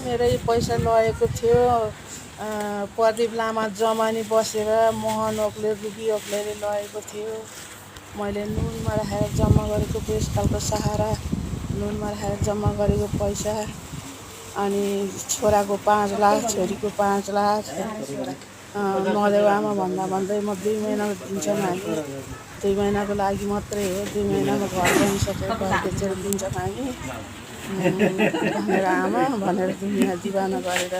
मेरै पैसा लगेको थियो। प्रदीप लामा जमानी बसेर मोहन ओक्ले रुबी ओक्लेले लगेको थियो। मैले नुनमा राखेर जम्मा गरेको बुढेसकालको सहारा नुनमा राखेर जम्मा गरेको पैसा अनि छोराको 5 लाख छोरीको 5 लाख नदेऊ आमा भन्दै म 2 महिनाको दिन्छौँ हामी 2 महिनाको लागि मात्रै हो 2 महिनामा घर बनिसकेर घर बेचेर दिन्छौँ हामी भनेर आमा भनेर दुनियाँ दिवाना गरेर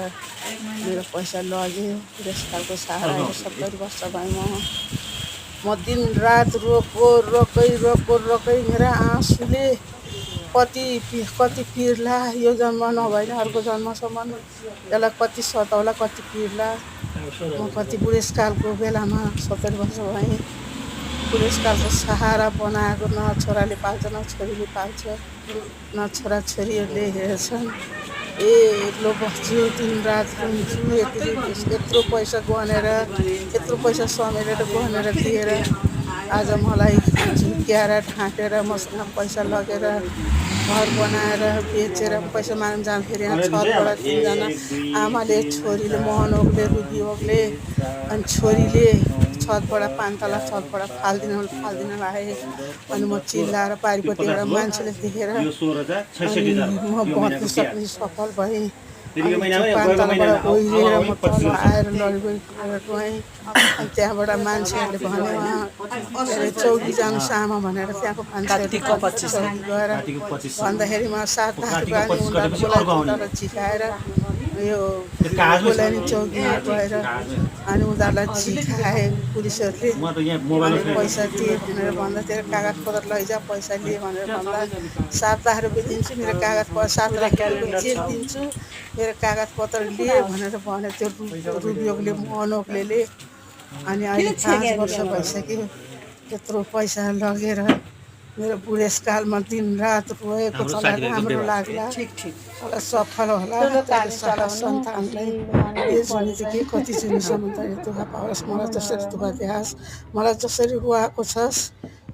मेरो पैसा लग्यो। बुढेसकालको सहारा 70 वर्ष भयो म दिन रात रोकै मेरा आँसुले कति पिर्ला यो जन्म नभएन अर्को जन्मसम्म यसलाई कति सताउला कति पिर्ला। म कति बुढेसकालको बेलामा 70 वर्ष भएँ बुढेसकालको सहारा बनाएको न छोराले पाल्छ न छोरीले पाल्छ न छोरा छोरीहरूले हेर्छन्। एक्लो बस्छु दिन रात रुन्छु यत्रो पैसा गनेर यत्रो पैसा समेटेर गनेर दिएर आज मलाई झुक्क्याएर ढाँटेर मसँग पैसा लगेर घर बनाएर बेचेर पैसा माग्न जान्थ्यो यहाँ छतबाट 3 जना आमाले छोरीले मोहन ओक्ले रुबी ओक्ले अनि छोरीले छतबाट 5 तला छतबाट फाल्दिन लाए अनि म चिल्लाएर पारिपट्टि एउटा मान्छेले देखेर म बच्न सक्ने सफल भएँ। 5 तलाबाट ओहिलेर म तल आएर गएँ अनि त्यहाँबाट मान्छेहरूले भने चौकी जानु सामा भनेर त्यहाँको मान्छेहरू गएर भन्दाखेरि म 7 लाख रुपियाँ उनीहरू झिकाएर यो बोलानी चौकीमा गएर अनि उनीहरूलाई झिकाए पुलिसहरूले पैसा दिए भनेर भन्दा तेरो कागज पत्र लैजा पैसा लिए भनेर भन्दा 7 लाख रुपियाँ दिन्छु मेरो कागज पत्र 7 लाख रुपियाँ जेल दिन्छु मेरो कागज पत्र लिए भनेर भने त्यो रुबी ओक्ले मोहन ओक्लेले अनि अहिले 5 वर्ष भइसक्यो त्यत्रो पैसा लगेर मेरो बुढेसकालमा दिन रात रोएको तँलाई राम्रो लाग्ला तँलाई सफल होला तेरो सन्तानलाई यसरी चाहिँ के कति दिनसम्म त दुःख पाओस् मलाई जसरी दुःख दिएस् मलाई जसरी रुवाएको छस्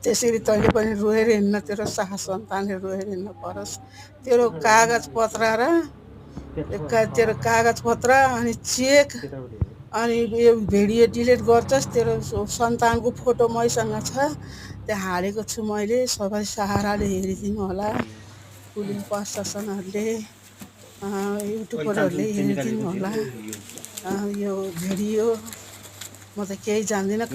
त्यसरी तैँले पनि रोएर हिँड्न तेरो सन्तानले रोएर हिँड्न परोस्। तेरो कागज पत्र अनि चेक अनि यो भिडियो डिलिट गर्छस् तेरो सन्तानको फोटो मैसँग छ त्यहाँ हालेको छु मैले सबै सहाराले हेरिदिनु होला पुलिस प्रशासनहरूले युट्युबरहरूले हेरिदिनु होला यो भिडियो म त केही जान्दिनँ।